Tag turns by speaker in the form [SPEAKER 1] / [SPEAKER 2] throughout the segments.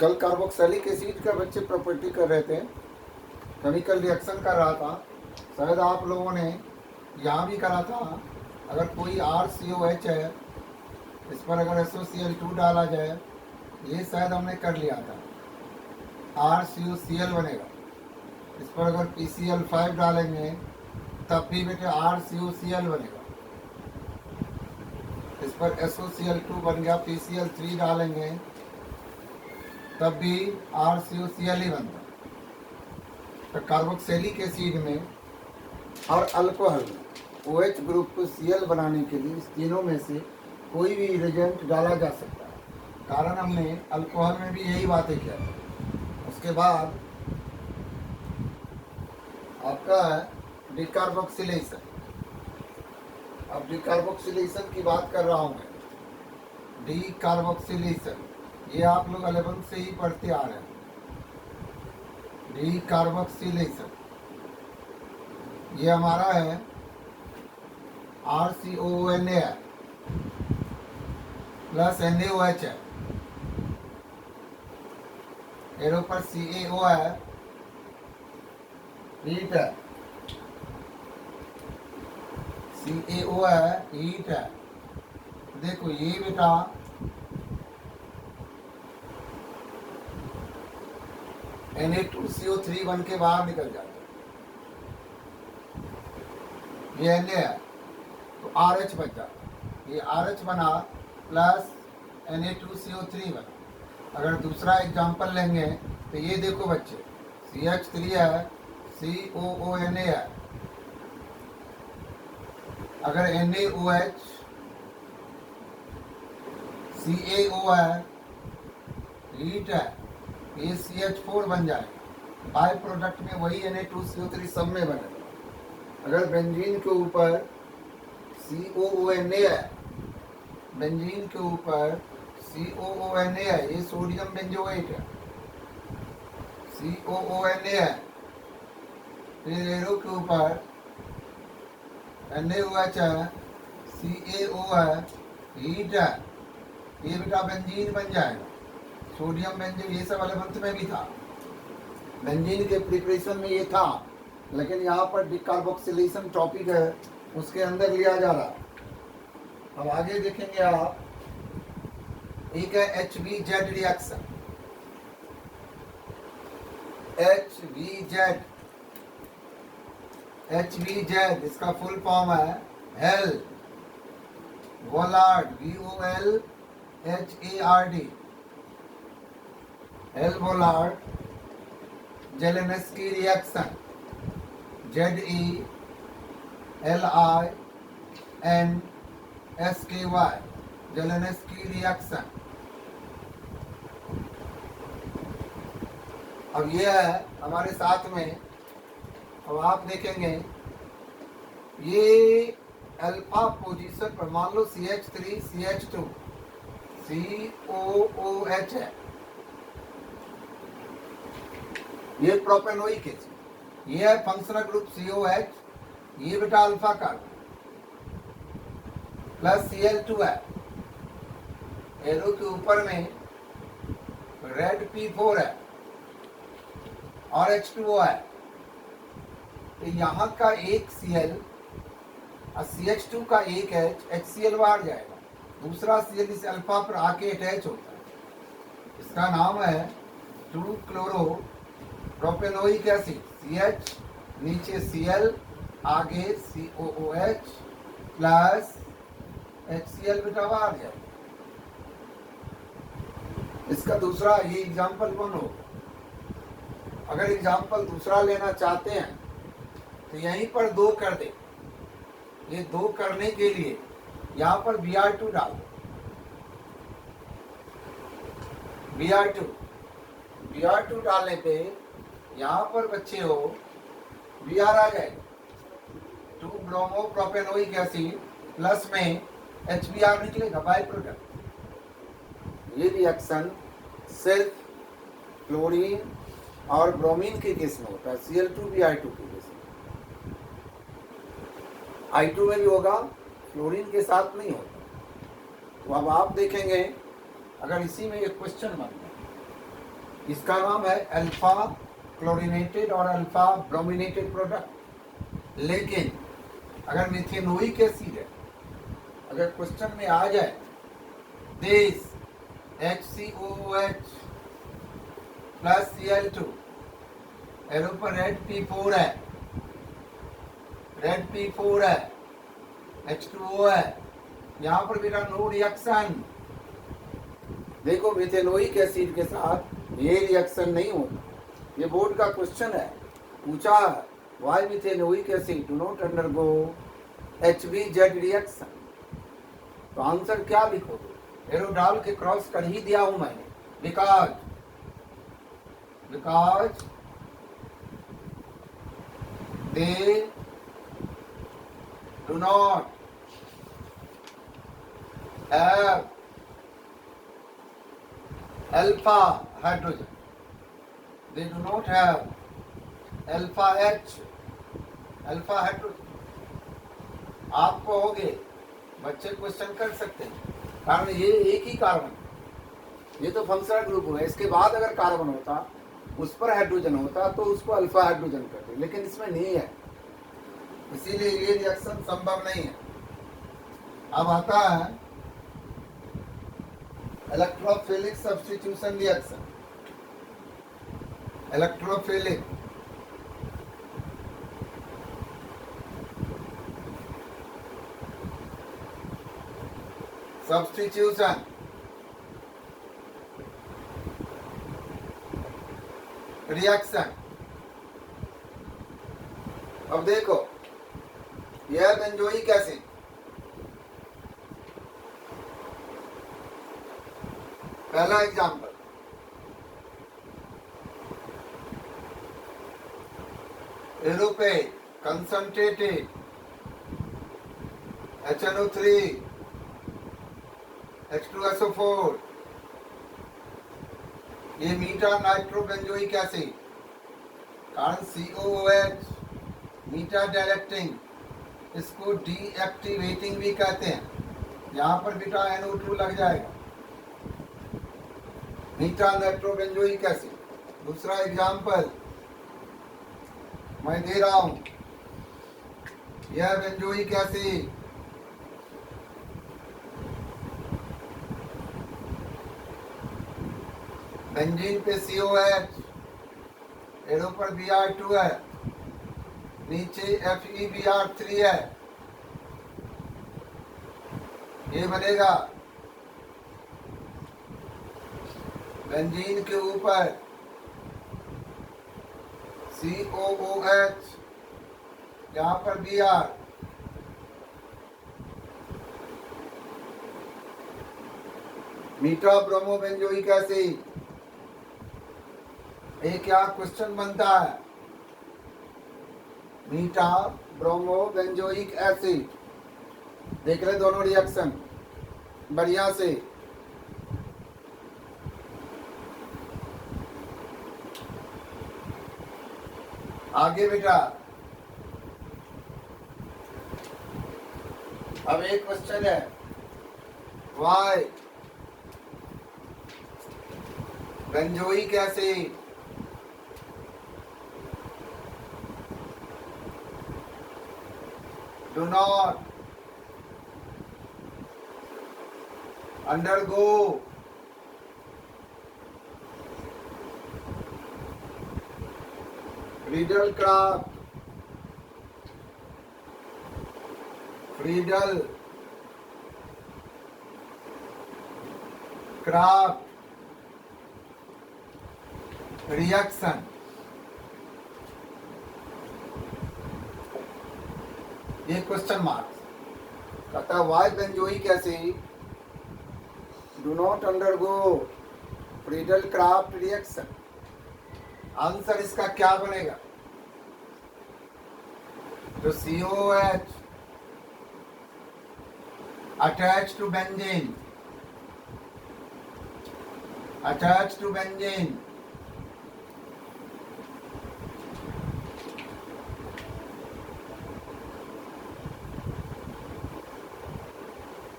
[SPEAKER 1] कल carboxylic acid का बच्चे प्रॉपर्टी कर रहे थे, केमिकल रिएक्शन कर रहा था। शायद आप लोगों ने यहाँ भी करा था। अगर कोई RCOH है, इस पर अगर SOCl2 डाला जाए, ये शायद हमने कर लिया था, RCOCl बनेगा। इस पर अगर PCl5 डालेंगे तब भी बेटे RCOCl बनेगा। इस पर SOCl2 बन गया, PCl3 डालेंगे तब भी RCOCl ही बनता। तो कार्बोक्सिलिक एसिड में और अल्कोहल में OH ग्रुप को Cl बनाने के लिए इस तीनों में से कोई भी रिएजेंट डाला जा सकता है। कारण हमने अल्कोहल में भी यही बातें किया था। उसके बाद आपका है डिकार्बोक्सिलेशन। अब डिकार्बोक्सिलेशन की बात कर रहा हूँ मैं। डिकार्बोक्सिलेशन ये आप लोग 11 से ही पढ़ते आ रहे हैं। डिकार्बोक्सिलेशन ये हमारा है RCONA है प्लस NaOH है, एरो पर CaO है, हीट है, CaO है, हीट है। देखो ये बेटा Na2CO3 बन के बाहर निकल जाता है, ये Na है तो RH बच जाता, ये RH बना प्लस Na2CO3 बना। अगर दूसरा एग्जाम्पल लेंगे तो ये देखो बच्चे, CH3 है, COONA है। अगर NaOH CaO है, हीट है, ये CH4 बन जाएगा। बाय प्रोडक्ट में वही Na2CO3 सब में बनेगा। अगर बेंजीन के ऊपर COONA है, बेंजीन के ऊपर COONA है, ये सोडियम बेंजोएट है, COONA है। फिर एरो के ऊपर NaOH है, CaO है, हीट है, ये बेटा बेंजीन बन जाएगा। सोडियम बेंजीन ये सब 11th में भी था, बेंजीन के प्रिपरेशन में ये था, लेकिन यहाँ पर डिकार्बोक्सिलेशन टॉपिक है, उसके अंदर लिया जा रहा। अब आगे देखेंगे आप, एक है HVZ रिएक्शन। HVZ इसका फुल फॉर्म है Hell Volhard, VOLHARD, Hell Volhard Zelinsky reaction, ZELINSKY, Zelinsky reaction. अब ये है हमारे साथ में। अब आप देखेंगे ये अल्फा पोजीशन पर, मान लो CH3 CH2 COOH है, ये प्रोपेनोइक एसिड, ये है फंक्शनल ग्रुप COH, ये बेटा अल्फा कार्बन प्लस Cl2 है। एरो के ऊपर में रेड P4 है और H2O है। तो यहाँ का एक Cl और CH2 का एक H, HCl बाहर जाएगा, दूसरा Cl इस अल्फा पर आके अटैच होता है। इसका नाम है 2-क्लोरो प्रोपेनोइक एसिड। CH नीचे Cl, आगे COOH प्लस HCl बेटा बाहर जाएगा। इसका दूसरा ये एग्जाम्पल 1 होगा। अगर एग्जाम्पल दूसरा लेना चाहते हैं तो यहीं पर 2 कर दे। ये 2 करने के लिए यहाँ पर Br2 डाल दो, Br2 डालने पे यहाँ पर बच्चे हो Br आ जाएगा, 2-ब्रोमो प्रोपेनोइक एसिड प्लस में HBr निकलेगा बाय प्रोडक्ट। ये रिएक्शन सिर्फ क्लोरीन और ब्रोमीन के केस में होता है, Cl2Br2 के केस में। I2 में भी होगा, क्लोरीन के साथ नहीं होता। तो अब आप देखेंगे, अगर इसी में एक क्वेश्चन बन जाए इसका नाम है अल्फा क्लोरीनेटेड और अल्फा ब्रोमिनेटेड प्रोडक्ट। लेकिन अगर मिथेनोइक एसिड है, अगर क्वेश्चन में आ जाए this HCOOH plus Cl2, arrow पर रेड P4 है, रेड P4 है, H2O है, यहाँ पर बेटा नो रिएक्शन। देखो मिथेनोइक एसिड के साथ ये रिएक्शन नहीं होता। ये बोर्ड का क्वेश्चन है, पूछा why methanoic acid do not undergo HBZ reaction. तो आंसर क्या लिखो? एरो डाल के क्रॉस कर ही दिया हूं मैंने। Because they do not have alpha hydrogen. They do not have alpha H, alpha hydrogen. आप कहोगे, बच्चे क्वेश्चन कर सकते हैं, कारण ये एक ही कार्बन, ये तो फंक्शनल ग्रुप है। इसके बाद अगर कार्बन होता, उस पर हाइड्रोजन होता, तो उसको अल्फा हाइड्रोजन कहते, लेकिन इसमें नहीं है, इसीलिए ये रिएक्शन संभव नहीं है। अब आता है electrophilic substitution reaction. Electrophilic substitution reaction. अब देखो, यह बेंजोइक एसिड, पहला एग्जांपल, एरोपेट कंसंट्रेटेड HNO3 H2SO4, ये मीटा नाइट्रोबेंजोइक एसिड, कारण COOH मीटा डायरेक्टिंग, इसको डीएक्टिवेटिंग भी कहते हैं। यहाँ पर बीटा NO2 लग जाएगा, मीटा नाइट्रोबेंजोइक एसिड। दूसरा एग्जाम्पल मैं दे रहा हूं, यह बेंजोइक एसिड बेंजीन पे COH, एरो पर Br2 है, नीचे FeBr3 है, ये बनेगा बेंजीन के ऊपर COOH, यहाँ पर Br, मीटा ब्रोमोबेंजोइक एसिड। एक क्या क्वेश्चन बनता है, मीटा ब्रोमोबेंजोइक एसिड। देख रहे दोनों रिएक्शन बढ़िया से। आगे बेटा, अब एक क्वेश्चन है, why benzoic acid do not undergo Friedel-Crafts reaction। ये क्वेश्चन मार्क कहता है, why benzoic acid do not undergo Friedel Craft reaction. Answer इसका क्या बनेगा? तो COOH attached to benzene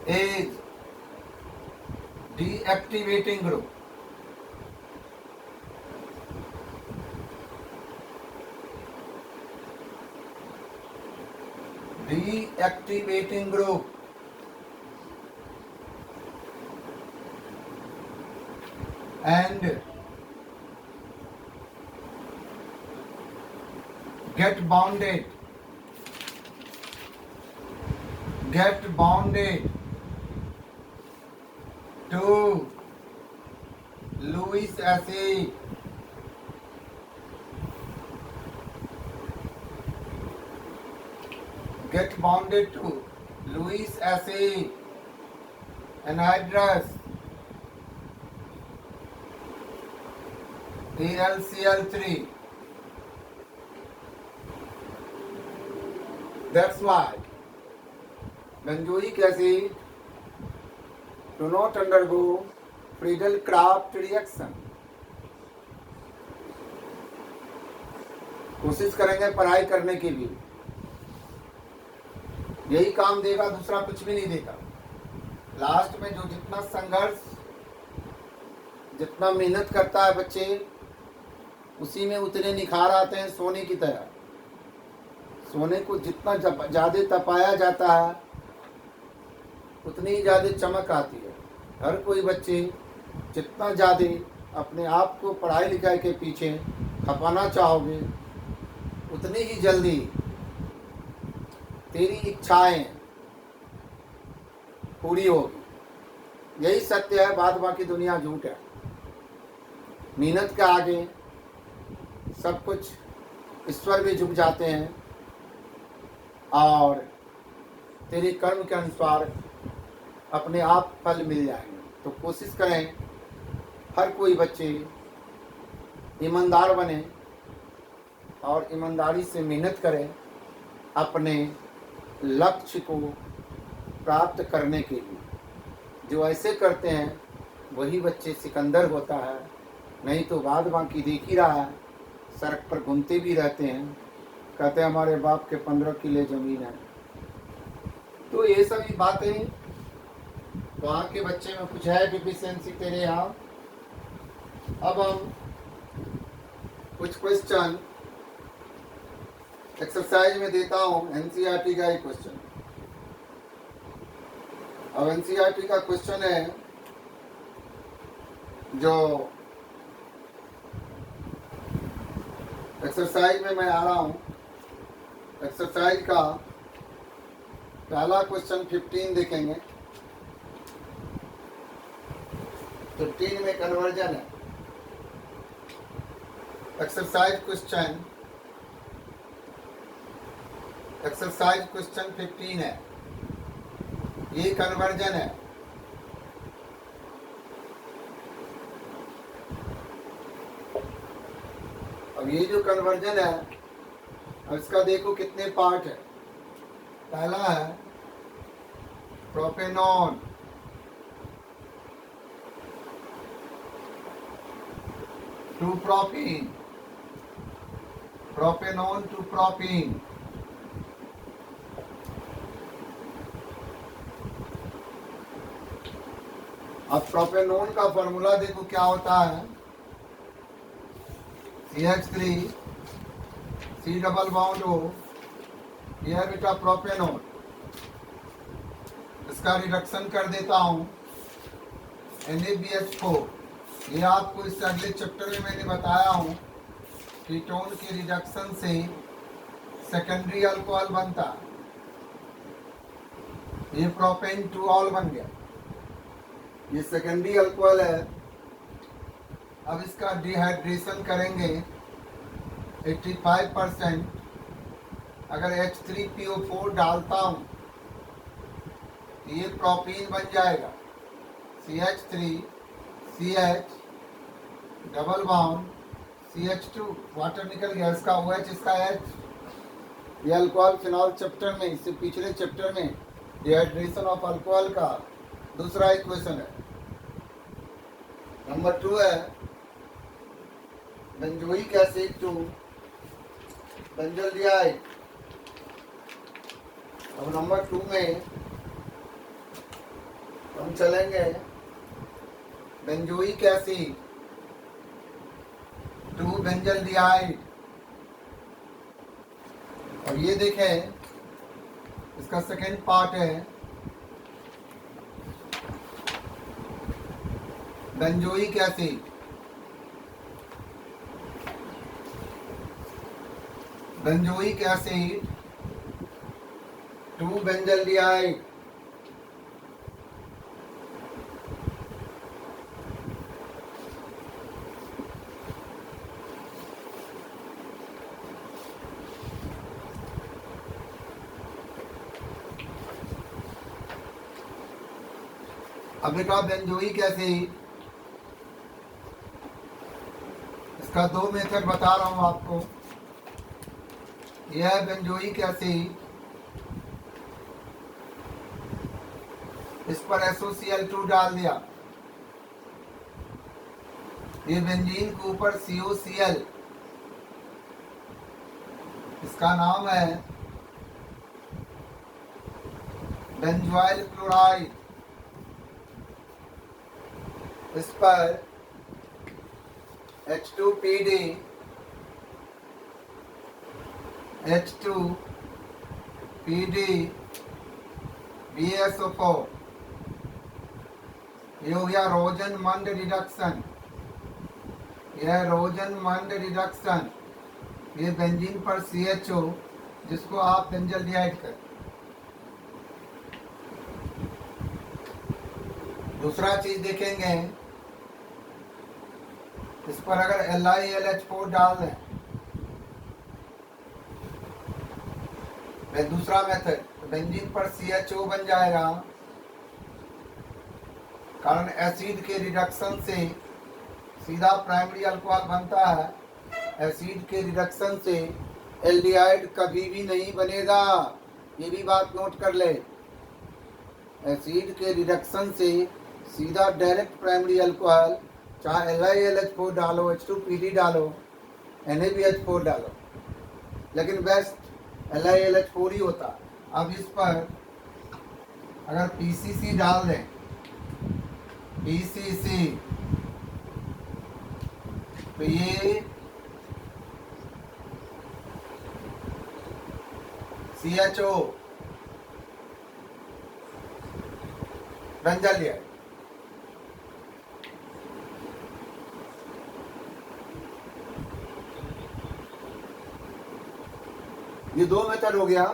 [SPEAKER 1] is deactivating group, activating group. And get bonded to Lewis acid. Get bonded to Lewis acid, anhydrous AlCl3. That's why benzoic acid do not undergo Friedel-Crafts reaction. कोशिश करेंगे पढ़ाई करने के लिए, यही काम देगा, दूसरा कुछ भी नहीं देगा। लास्ट में जो जितना संघर्ष, जितना मेहनत करता है बच्चे, उसी में उतने निखार आते हैं सोने की तरह। सोने को जितना ज़्यादा तपाया जाता है उतनी ही ज़्यादा चमक आती है। हर कोई बच्चे जितना ज़्यादा अपने आप को पढ़ाई लिखाई के पीछे खपाना चाहोगे, उतनी ही जल्दी तेरी इच्छाएं पूरी होगी। यही सत्य है, बाद बाकी दुनिया झूठ है। मेहनत के आगे सब कुछ ईश्वर भी झुक जाते हैं और तेरे कर्म के अनुसार अपने आप फल मिल जाएंगे। तो कोशिश करें हर कोई बच्चे ईमानदार बने और ईमानदारी से मेहनत करें अपने लक्ष्य को प्राप्त करने के लिए। जो ऐसे करते हैं वही बच्चे सिकंदर होता है, नहीं तो बाद बाकी देख ही रहा है, सड़क पर घूमते भी रहते हैं, कहते हैं हमारे बाप के 15 किले ज़मीन है। तो ये सभी बातें, वहाँ के बच्चे में कुछ है डिफिशियंसी तेरे यहाँ। अब हम कुछ क्वेश्चन एक्सरसाइज में देता हूँ, एनसीईआरटी का एक क्वेश्चन। अब एनसीईआरटी का क्वेश्चन है जो एक्सरसाइज में मैं आ रहा हूँ। एक्सरसाइज का पहला क्वेश्चन 15 देखेंगे। 15 में कन्वर्जन है। एक्सरसाइज क्वेश्चन 15 है, ये कन्वर्जन है। अब ये जो कन्वर्जन है, अब इसका देखो कितने पार्ट है। पहला है propanone to propene, propanone to propene. अब प्रोपेनॉन का फॉर्मूला देखो क्या होता है, CH3 C double bond O, यह बेटा प्रोपेनॉन। इसका रिडक्शन कर देता हूँ NaBH4। ये आपको इस अगले चैप्टर में मैंने बताया हूँ, कीटोन के रिडक्शन से सेकेंडरी अल्कोहल बनता है। ये प्रोपेन टू ऑल बन गया, ये सेकेंडरी अल्कोहल है। अब इसका डिहाइड्रेशन करेंगे 85%। अगर H3PO4 डालता हूँ तो ये प्रोपीन बन जाएगा, CH3 CH double bond CH2, water निकल गया, इसका OH, इसका H। ये अल्कोहल फिनॉल चैप्टर में, इससे पिछले चैप्टर में डिहाइड्रेशन ऑफ अल्कोहल का दूसरा इक्वेशन है। नंबर 2 है बेंजोइक एसिड टू बेंजोल्डिहाइड। अब नंबर 2 में हम चलेंगे बेंजोइक एसिड टू बेंजोल्डिहाइड। और ये देखें इसका सेकेंड पार्ट है benzoic acid. Benzoic acid 2 benzaldehyde. अब बेटा बेंजोइक एसिड, इसका 2 मेथड बता रहा हूं आपको। यह है बेंजोइक एसिड, इस पर SOCl2 डाल दिया, ये बेंजीन के ऊपर COCl, इसका नाम है बेंजोइल क्लोराइड। इस पर H2PD, BaSO4, ये हो गया रोजनमंड रिडक्शन। यह रोजनमंड रिडक्शन, ये बेंजीन पर CHO, जिसको आप बेंजल्डिहाइड कर। दूसरा चीज देखेंगे, इस पर अगर LiLH4 डाल दें, वह दूसरा मेथड, तो बेंजीन पर CHO बन जाएगा। कारण एसिड के रिडक्शन से सीधा प्राइमरी अल्कोहल बनता है। एसिड के रिडक्शन से एल्डिहाइड कभी भी नहीं बनेगा, ये भी बात नोट कर ले। एसिड के रिडक्शन से सीधा डायरेक्ट प्राइमरी अल्कोहल, चाहे LiLH4 डालो, H2PD डालो, NaBH4 डालो, लेकिन बेस्ट LiLH4 ही होता। अब इस पर अगर PCC डाल दें, PCC, तो ये CHO बेंजल्डिहाइड। ये 2 मेथड हो गया।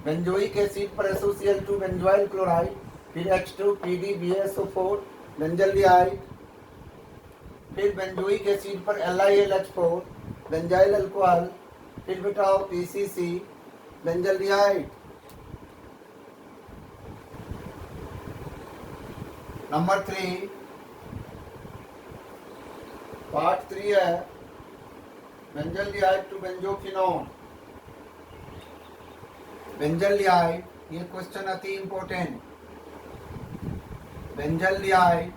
[SPEAKER 1] बेंजोइक एसिड पर SOCl2 बेंजोइल क्लोराइड, फिर H2PD BaSO4 बेंजल्डिहाइड, फिर बेंजोइक एसिड पर LiLH4 बेंजाइल अल्कोहल, फिर बेटा PCC बेंजल्डिहाइड। नंबर 3, पार्ट 3 है बेंजल्डिहाइड टू बेंजोफिनोन। बेंजल्डिहाइड, ये क्वेश्चन अति इंपॉर्टेंट। Benzaldehyde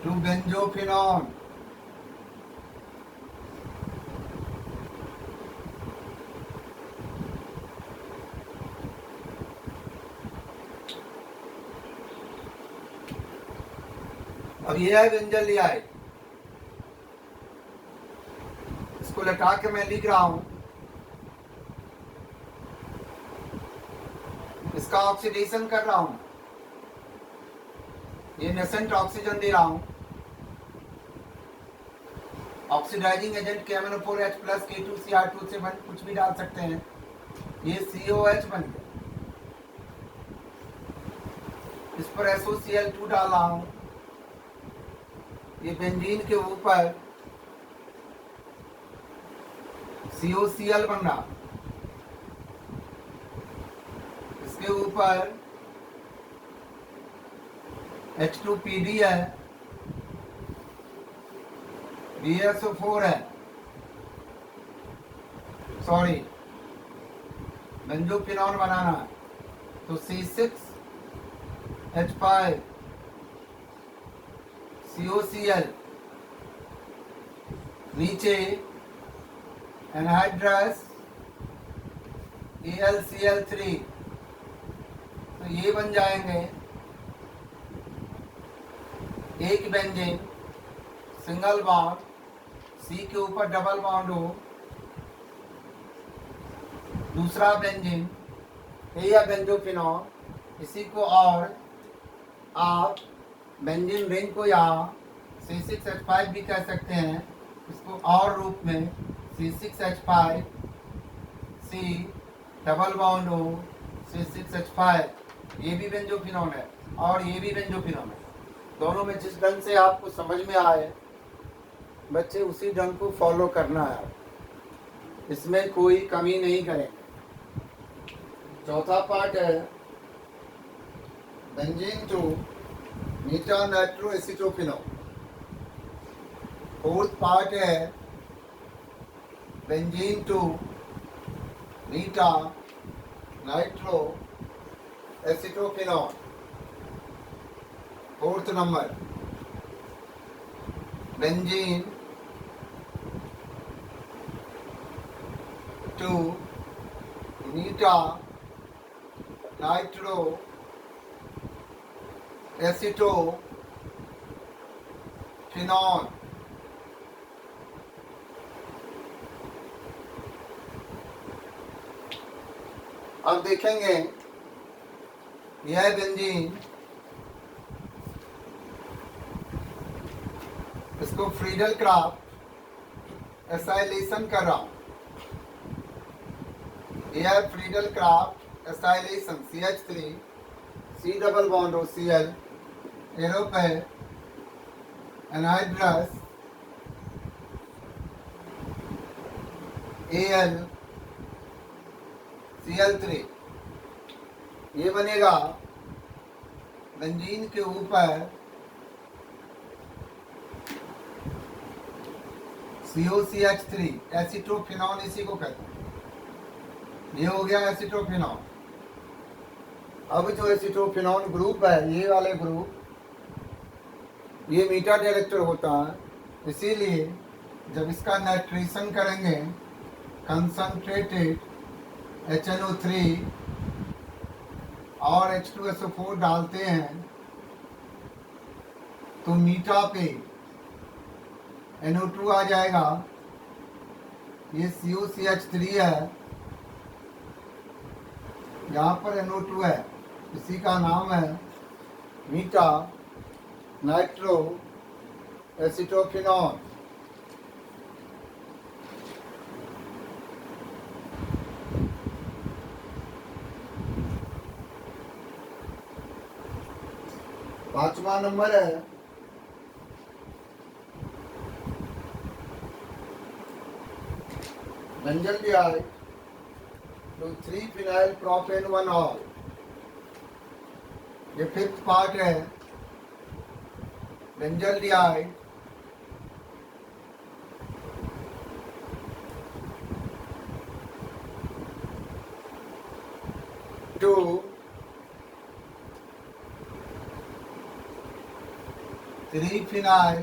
[SPEAKER 1] to benzophenone. अब ये है बेंजल्डिहाइड, इसको लटा के मैं लिख रहा हूं। इसका ऑक्सीडेशन कर रहा हूं, ये नेसेंट ऑक्सीजन दे रहा हूं। Oxidising agent KMnO4H plus K2Cr2 से बन, कुछ भी डाल सकते हैं, ये COH बन गया। इस पर SOCl2 डाल रहा हूं, ये बेंजीन के ऊपर COCl बन रहा, इसके ऊपर H2PD है, BaSO4 है, सॉरी बेंजोफिनोन बनाना है, तो C6H5 COCl, नीचे एनहाइड्रस AlCl3, तो ये बन जाएंगे एक बेंजीन सिंगल बॉन्ड, सी के ऊपर डबल बॉन्ड हो, दूसरा बेंजीन या बेंजोफिनॉल, इसी को और आप बेंजीन रिंग को या C6H5 भी कह सकते हैं, इसको और रूप में C6H5 C डबल बॉन्ड हो C6H5, ये भी बेंजोफिनॉल है और ये भी बेंजोफिनॉल है। दोनों में जिस ढंग से आपको समझ में आए बच्चे उसी ढंग को फॉलो करना है, इसमें कोई कमी नहीं करें। चौथा पार्ट है benzene to meta nitro acetophenol. Fourth part है benzene to meta nitro acetophenol. Fourth number benzene to meta nitro acetophenol. अब देखेंगे यह बेंजीन, इसको फ्रीडल क्राफ्ट एसाइलेशन कर रहा हूं। यह Friedel Crafts acylation CH3 C double bond हो Cl, एरो पे एनहाइड्रस Al Cl3, ये बनेगा बेंजीन के ऊपर COCH3 एसिटोफिनॉल, इसी को कहते हैं। ये हो गया एसिटोफिनॉल। अब जो एसिटोफिनॉल ग्रुप है, ये वाले ग्रुप, ये मीटा डायरेक्टर होता है, इसीलिए जब इसका नाइट्रेशन करेंगे कंसंट्रेटेड HNO3 और H2SO4 डालते हैं तो मीटा पे NO2 आ जाएगा। ये COCH3 है, यहाँ पर NO2 है, इसी का नाम है मीटा नाइट्रो एसिटोफिनॉल। पांचवा नंबर है benzaldehyde to 3-phenyl propane 1-ol। ये फिफ्थ पार्ट है benzaldehyde to 3-phenyl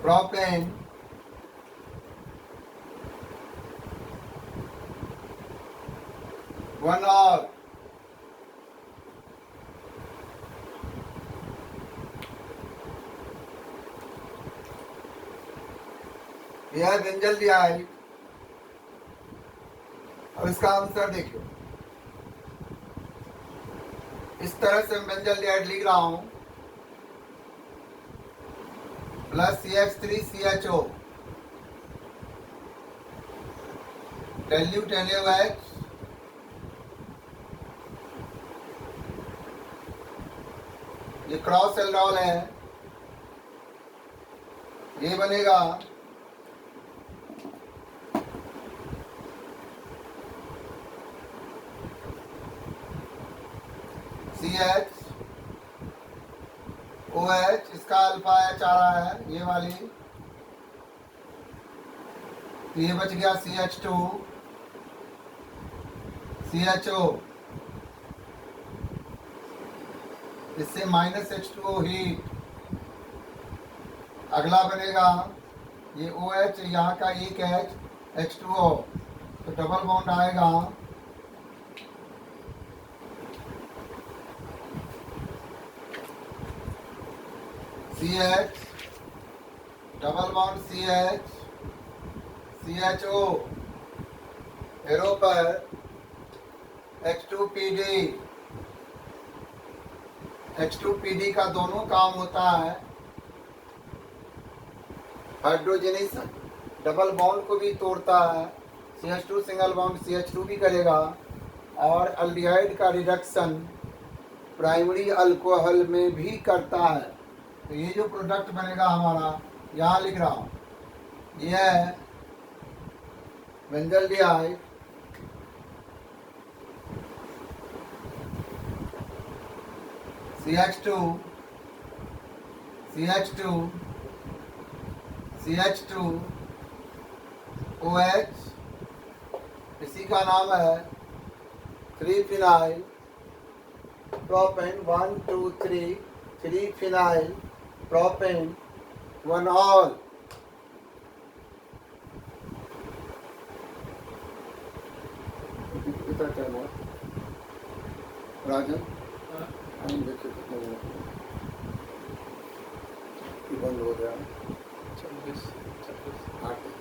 [SPEAKER 1] propane 1-ol। यह बेंजल्डिहाइड। अब इसका आंसर देखिए, इस तरह से मैं बेंजल्डिहाइड लिख रहा हूं, प्लस CH3CHO dilute NaOH ये क्रॉस एल्डोल है, ये बनेगा CHOH, इसका अल्फा H आ रहा है, ये वाली, तो ये बच गया CH2 CHO, इससे -H2O हीट। अगला बनेगा ये OH, यहाँ का एक H H2O, तो डबल बॉन्ड आएगा CH, double bond CH, CHO, arrow पर H2PD, H2PD का दोनों काम होता है, हाइड्रोजनेशन डबल बॉन्ड को भी तोड़ता है, CH2 सिंगल बॉन्ड CH2 भी करेगा, और अल्डिहाइड का रिडक्शन प्राइमरी अल्कोहल में भी करता है। तो ये जो प्रोडक्ट बनेगा हमारा, यहाँ लिख रहा हूँ, ये है benzaldehyde, CH2, CH2, CH2, OH, इसी का नाम है 3-फिनाइल प्रोपेन, 1 2 3, 3-फिनाइल प्रोपेन 1 ऑल। कितना टाइम हुआ राजन? हम देखिए कितना हुआ, बंद हो गया 26 8